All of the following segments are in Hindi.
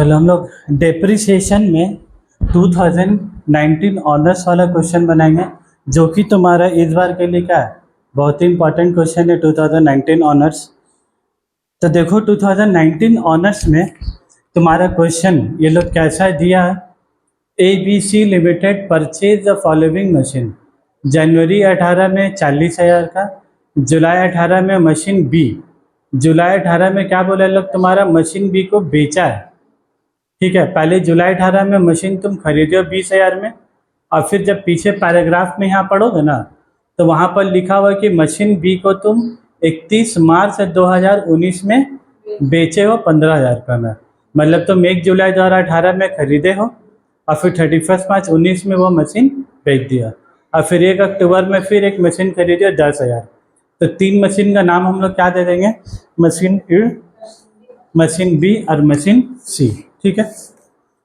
चलो हम लोग डेप्रिसिएशन में 2019 ऑनर्स वाला क्वेश्चन बनाएंगे, जो कि तुम्हारा इस बार के लिए क्या है, बहुत ही इंपॉर्टेंट क्वेश्चन है 2019 ऑनर्स। तो देखो 2019 ऑनर्स में तुम्हारा क्वेश्चन ये लोग कैसा दिया है। ABC limited purchase the following machine. जनवरी 18 में 40,000 का, जुलाई 18 में मशीन बी, जुलाई 18 में क्या बोला लोग, तुम्हारा मशीन बी को बेचा है। ठीक है, पहले जुलाई 18 में मशीन तुम खरीदे हो 20,000 में, और फिर जब पीछे पैराग्राफ में यहाँ पढ़ोगे ना, तो वहाँ पर लिखा हुआ कि मशीन बी को तुम 31 मार्च 2019 में बेचे हो 15,000 का में। मतलब तुम 1 जुलाई 2018 में खरीदे हो और फिर 31 मार्च 19 में वो मशीन बेच दिया, और फिर 1 अक्टूबर में फिर एक मशीन खरीदी हो 10,000। तो 3 मशीन का नाम हम लोग क्या दे देंगे, मशीन ए, मशीन बी और मशीन सी। ठीक है,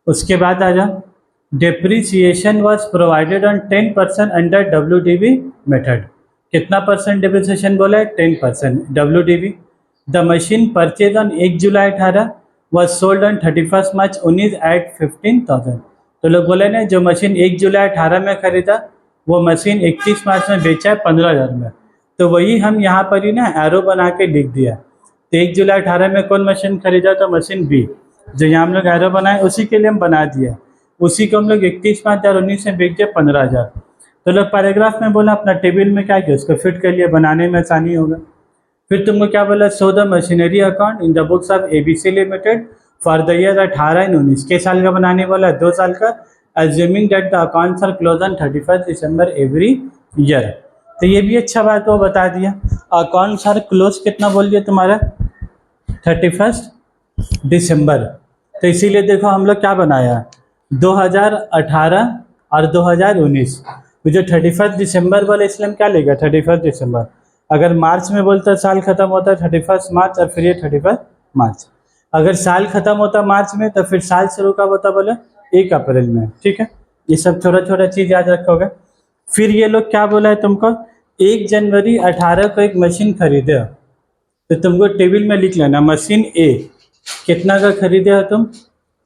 उसके बाद आ जाओ, depreciation was provided on 10% under WDV method. कितना परसेंट डेप्रिसिएशन बोला है, 10% WDV। The machine purchase on 1 July 18 was sold on 31 March 19 at 15,000। तो लोग बोले ना, जो मशीन 1 जुलाई 18 में खरीदा वो मशीन 31 मार्च में बेचा है 15,000 में। तो वही हम यहाँ पर ही ना एरो बना के लिख दिया। तो 1 जुलाई 18 में कौन मशीन खरीदा, तो मशीन बी, जो यहाँ हम लोग एरो बनाए उसी के लिए हम बना दिया। उसी को हम लोग 31 मार्च 2019 में बेच दिया 15,000। तो लोग पैराग्राफ में बोला अपना टेबल में क्या किया, उसको फिट कर लिया, बनाने में आसानी होगा। फिर तुमको क्या बोला, show the machinery account in the books of ABC limited for the year 18 and 19। के साल का बनाने वाला, 2 साल का, assuming that the accounts are close on 31 December every year. तो ये भी अच्छा बात वो बता दिया। अकाउंट्स आर क्लोज कितना बोल दिया तुम्हारा, 31 दिसंबर। तो इसीलिए देखो हम लोग क्या बनाया, 2018 और 2019। जो 31 दिसंबर बोले इसलिए हम क्या लेगा, 31 दिसंबर। अगर मार्च में बोलता साल खत्म होता है 31 मार्च, और फिर ये 31 मार्च। अगर साल खत्म होता मार्च में तो फिर साल शुरू कब होता बोले, 1 अप्रैल में। ठीक है, ये सब छोटा छोटा चीज याद रखोगे। फिर ये लोग क्या बोला है तुमको, 1 जनवरी 18 को एक मशीन खरीदे, तो तुमको टेबल में लिख लेना, मशीन ए कितना का खरीदे हो तुम,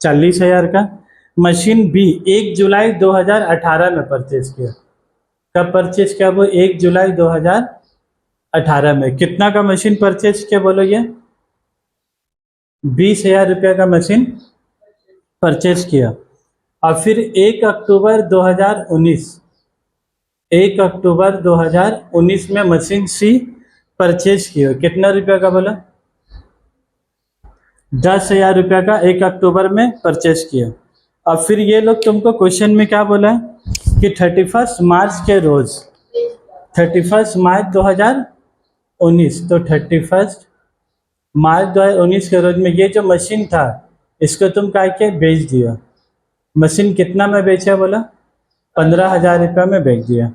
40,000 का। मशीन बी 1 जुलाई 2018 में परचेज किया। कब परचेज किया वो, 1 जुलाई 2018 में। कितना का मशीन परचेज किया बोलो, ये 20,000 रुपये का मशीन परचेज किया। और फिर 1 अक्टूबर 2019, 1 अक्टूबर 2019 में मशीन सी परचेज किया। कितना रुपये का बोला, 10,000 रुपये का 1 अक्टूबर में परचेज किया। और फिर ये लोग तुमको क्वेश्चन में क्या बोला है कि 31 मार्च के रोज, 31 मार्च 2019, तो 31 मार्च 2019 के रोज में ये जो मशीन था इसको तुम क्या के बेच दिया। मशीन कितना में बेचा बोला, 15,000 रुपये में बेच दिया।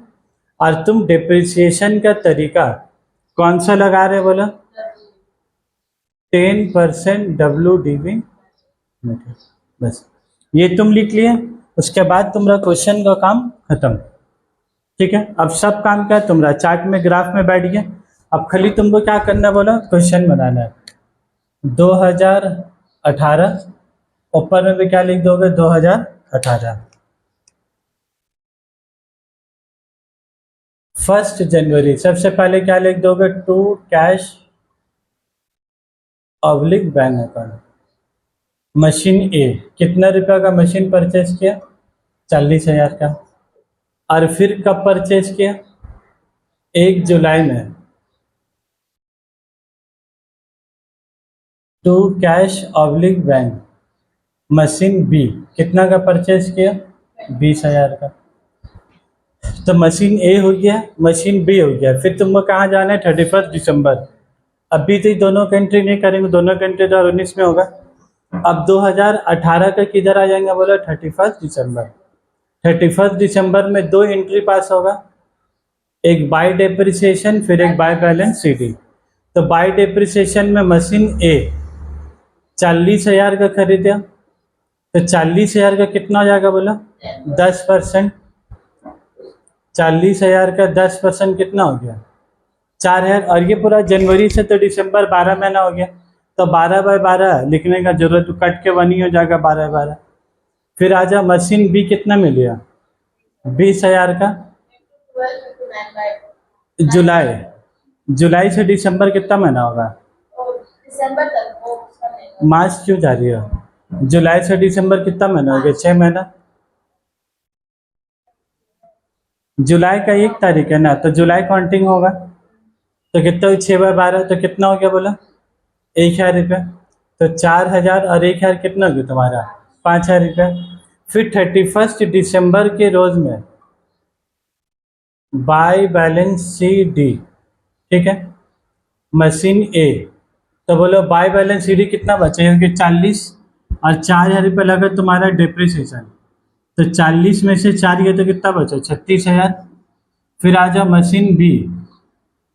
और तुम डिप्रिसिएशन का तरीका कौन सा लगा रहे बोला, 10% WDV मेथड। बस ये तुम लिख लिए, उसके बाद तुम्हारा क्वेश्चन का काम खत्म। ठीक है, अब सब काम क्या है तुम्हारा, चार्ट में ग्राफ में बैठ गया। अब खाली तुमको क्या करना बोला, क्वेश्चन बनाना है। 2018 ऊपर में भी क्या लिख दोगे, 2018। 1 जनवरी सबसे पहले क्या लिख दोगे, to cash oblique bank account. Machine A कितना रुपया का मशीन परचेज किया, 40,000 का। और फिर कब परचेज किया, 1 जुलाई में। To cash oblique bank machine B कितना का परचेज किया, 20,000 का। तो मशीन ए हो गया, मशीन बी हो गया। फिर तुमको कहाँ जाना है, 31 दिसंबर। अभी तो दोनों कंट्री नहीं करेंगे, दोनों कंट्री 2019 में होगा। अब 2018 का किधर आ जाएंगे बोला, 31 दिसंबर। 31 दिसंबर में 2 एंट्री पास होगा, एक बाय डेप्रिसिएशन फिर एक बाय बैलेंस CD। तो बाय डेप्रिसिएशन में मशीन ए 40,000 का खरीदे, तो 40,000 का कितना हो जाएगा बोला, 10%। 40,000 का 10% कितना हो गया, 4,000। और ये पूरा जनवरी से तो दिसंबर 12 महीना हो गया। तो 12/12 लिखने का जरूरत, कट के 1 ही हो जाएगा 12/12। फिर आ जा मशीन बी कितना मिलेगा 20,000 का। जुलाई, जुलाई से दिसंबर कितना महीना होगा, दिसंबर तक वो उसका नहीं। मार्च क्यों जा रही हो, जुलाई से दिसंबर कितना महीना हो गया 6 महीना। जुलाई का 1 तारीख है ना, तो जुलाई काउंटिंग होगा, तो कितना 6/12 तो कितना हो गया बोला 1,000 रुपये। तो 4,000 और 1,000 कितना हो गया तुम्हारा 5,000 रुपये। फिर 31 दिसंबर के रोज में बाय बैलेंस सी डी, ठीक है, मशीन ए। तो बोलो बाय बैलेंस सी डी कितना बचा, क्योंकि 40 और 4,000 रुपये लगा तुम्हारा डिप्रिसिएशन, तो 40 में से 4 गए तो कितना बचा 36,000। फिर आ जाओ मशीन बी,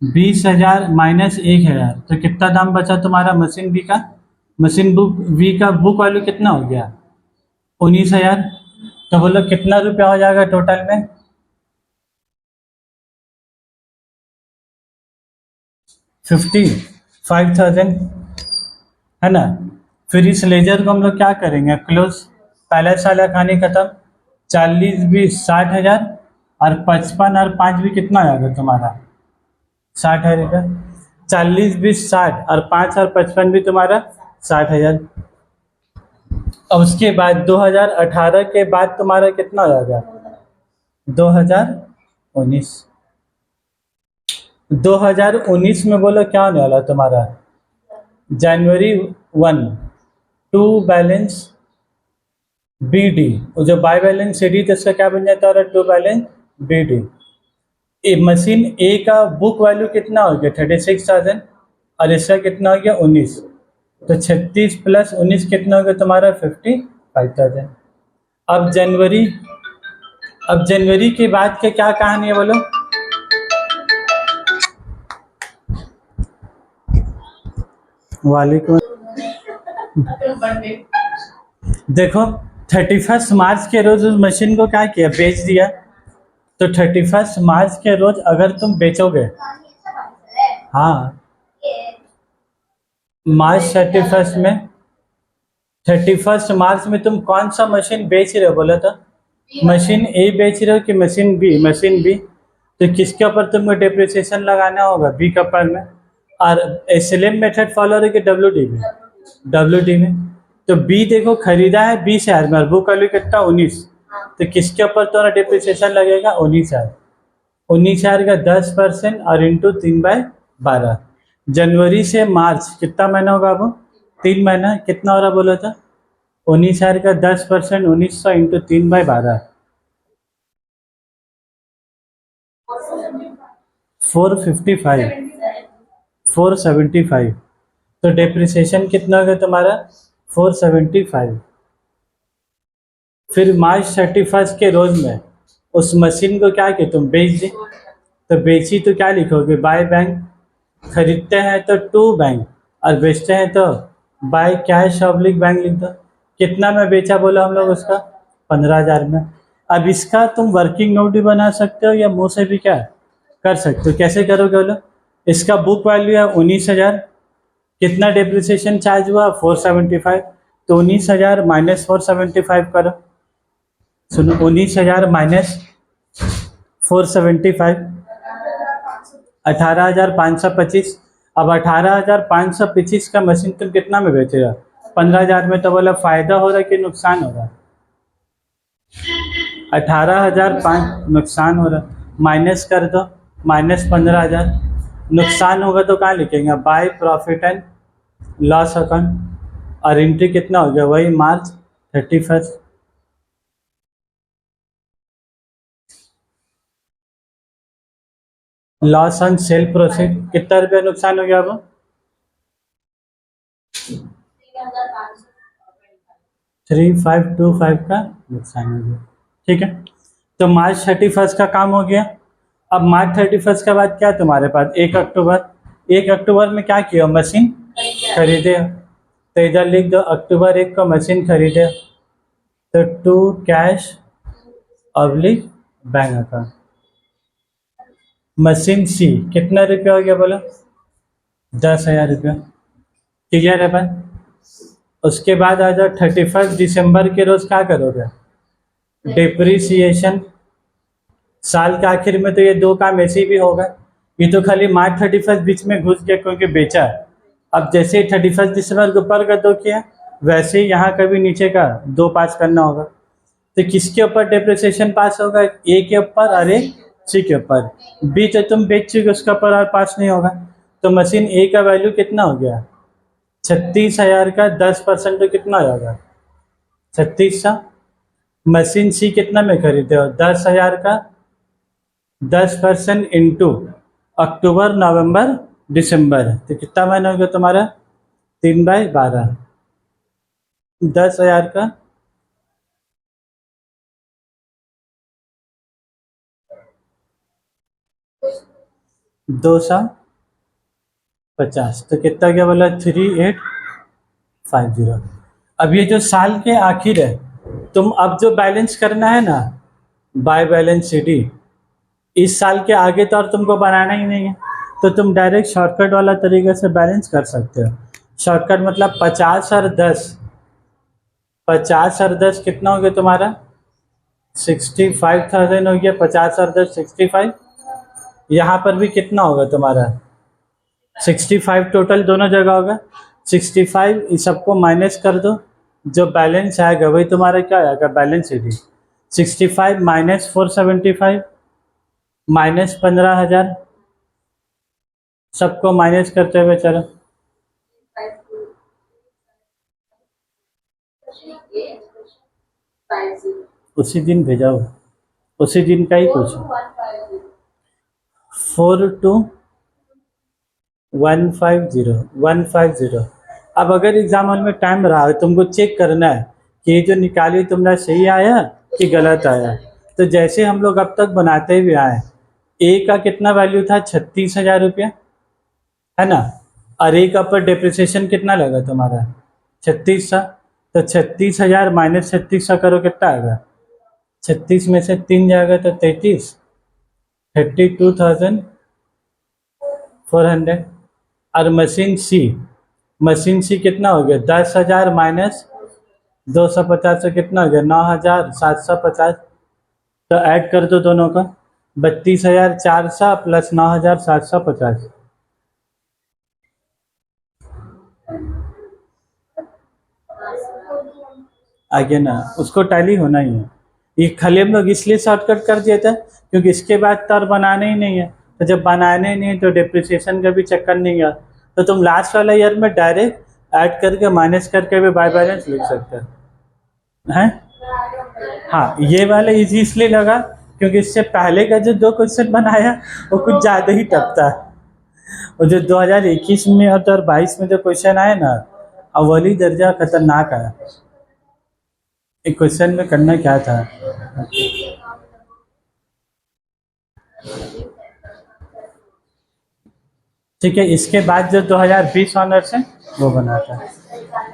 20,000 माइनस 1,000, तो कितना दाम बचा तुम्हारा मशीन बी का, मशीन बुक वी का बुक वैल्यू कितना हो गया 19,000। तो बोलो कितना रुपया हो जाएगा टोटल में 55,000, है ना। फिर इस लेजर को हम लोग क्या करेंगे क्लोज, पहला साल कहानी खत्म। 40 20 60,000 और 55 और 5 भी कितना आएगा तुम्हारा 60,000। 40 20 60 और 5 और 55 भी तुम्हारा 60,000। और उसके बाद 2018 के बाद तुम्हारा कितना हो जाएगा 2019। 2019 में बोलो क्या होने वाला तुम्हारा जनवरी 1 टू बैलेंस बी डी, जो बाय बैलेंस सी डी तो इसका क्या बन जाता है to balance B D. Machine A का बुक वैल्यू कितना हो गया 36,000 और इसका कितना हो गया 19, तो 36 प्लस 19 कितना हो गया तुम्हारा 55,000। अब जनवरी के बाद के क्या कहानी है बोलो, वालेकुम। देखो 31 मार्च के रोज उस मशीन को क्या किया बेच दिया, तो 31 मार्च के रोज अगर तुम बेचोगे, हाँ मार्च 31 मार्च में तुम कौन सा मशीन बेच रहे हो बोला था, मशीन ए बेच रहे हो कि मशीन बी, मशीन बी। तो किसके ऊपर तुमको डिप्रिसिएशन लगाना होगा बी के ऊपर में, और एसएलएम मेथड फॉलो हो रही कि डब्ल्यूडी में, डब्ल्यूडी में। तो बी देखो खरीदा है 20,000 में, बुक वैल्यू कितना 19, तो किसके ऊपर तुम्हारा डिप्रिसिएशन लगेगा 19,000। 19,000 का 10% और इंटू 3/12। जनवरी से मार्च कितना महीना होगा अब 3 महीना, कितना हो रहा बोला था 19,000 का 10% 1900 इंटू 3/12 475। तो डिप्रिसिएशन कितना होगा तुम्हारा 475। फिर मार्च 31 के रोज में उस मशीन को क्या किया तुम बेच दी, तो बेची तो क्या लिखोगे बाय बैंक, खरीदते हैं तो टू बैंक और बेचते हैं तो बाय कैश ऑब्लिक बैंक लिख दो। कितना में बेचा बोला हम लोग उसका 15,000 में। अब इसका तुम वर्किंग नोट भी बना सकते हो या मुंह से भी क्या कर सकते हो, कैसे करोगे बोलो, इसका बुक वैल्यू है 19,000, कितना डिप्रिसिएशन चार्ज हुआ 475, तो 19,000 माइनस 475 करो, सुनो 19,000 माइनस 475 18,525। अब 18,525 का मशीन तुम कितना में बेचेगा 15,000 में, तो बोला फायदा हो रहा है कि नुकसान हो रहा है 18,500 नुकसान हो रहा है, माइनस कर दो माइनस 15,000, नुकसान होगा तो कहाँ लिखेंगे by profit and loss account, और एंट्री कितना हो गया वही मार्च 31। लॉस ऑन सेल प्रोसीड कितना रुपया नुकसान हो गया अब 3,525 का नुकसान हो गया, ठीक है। तो मार्च 31 का काम हो गया। अब मार्च 31 के बाद क्या तुम्हारे पास 1 अक्टूबर में क्या किया मशीन खरीदे, तो इधर लिख दो अक्टूबर 1 को मशीन खरीदे, तो to cash oblique bank account. Machine C कितना रुपया हो गया बोलो 10,000 रुपया, क्लियर है भाई? उसके बाद आ जाओ 31 दिसंबर के रोज क्या करोगे? डिप्रिसिएशन। साल के आखिर में तो ये दो काम ऐसे भी होगा, ये तो खाली मार्च 31 बीच में घुस गया क्योंकि बेचा है। अब जैसे ही 31 दिसंबर के ऊपर का दो किया, वैसे ही यहाँ का भी नीचे का दो पास करना होगा। तो किसके ऊपर डिप्रिसिएशन पास होगा? ए के ऊपर और एक सी के ऊपर। बी तो तुम बेच चुके, उसका ऊपर और पास नहीं होगा। तो मशीन ए का वैल्यू कितना हो गया? 36,000 का 10% तो कितना होगा? 3600। मशीन सी कितना में खरीदे हो? 10,000 का 10% इंटू अक्टूबर नवंबर दिसंबर, तो कितना महीना हो गया तुम्हारा? 3/12। 10,000 का 250, तो कितना गया बोला? 3850। अब ये जो साल के आखिर है, तुम अब जो बैलेंस करना है ना, बाय बैलेंस शीट, इस साल के आगे तो और तुमको बनाना ही नहीं है, तो तुम डायरेक्ट शॉर्टकट वाला तरीके से बैलेंस कर सकते हो। शॉर्टकट मतलब 50 और 10, 50 और 10 कितना हो गया तुम्हारा? 65,000 हो गया। 50 और 10 65। यहाँ पर भी कितना होगा तुम्हारा? 65 टोटल दोनों जगह होगा। 65 इस सबको माइनस कर दो, जो बैलेंस आएगा वही तुम्हारा क्या आएगा? Balance sheet. 65 माइनस 475 माइनस 15,000, सबको माइनस करते हुए चलो। 50 उसी दिन भेजा हुआ, उसी दिन का ही कुछ। 42150 अब अगर एग्जाम हॉल में टाइम रहा, तुमको चेक करना है कि ये जो निकाली तुमने सही आया कि गलत आया। तो जैसे हम लोग अब तक बनाते हुए आए, ए का कितना वैल्यू था? 36,000 रुपया, है ना? और ए का पर डिप्रिसिएशन कितना लगा तुम्हारा? 3600। तो 36,000 माइनस 3600 करो, कितना आएगा? 36 में से 3 जाएगा तो 33, 32,400। और मशीन सी कितना हो गया? 10,000 माइनस 250 से कितना हो गया? 9,750। तो ऐड कर दो दोनों का, 32,400 प्लस 9,750। आगे ना, उसको टैली होना ही है। ये खाली हम लोग इसलिए शॉर्टकट कर दिया था क्योंकि इसके बाद तो और बनाने ही नहीं है। तो जब बनाने ही नहीं है तो डिप्रिसिएशन का भी चक्कर नहीं है, तो तुम लास्ट वाला ईयर में डायरेक्ट ऐड करके माइनस करके भी बाय बैलेंस लिख सकते हो हैं। हाँ, ये वाला इजी इसलिए लगा क्योंकि इससे पहले का जो दो क्वेश्चन बनाया वो कुछ ज़्यादा ही टफ था। और जो 2021 में और 2022 में जो क्वेश्चन आए ना, अव्वली दर्जा खतरनाक आया। एक क्वेश्चन में करना क्या था? ठीक है, इसके बाद जो 2020 ऑनर्स है वो बनाता है।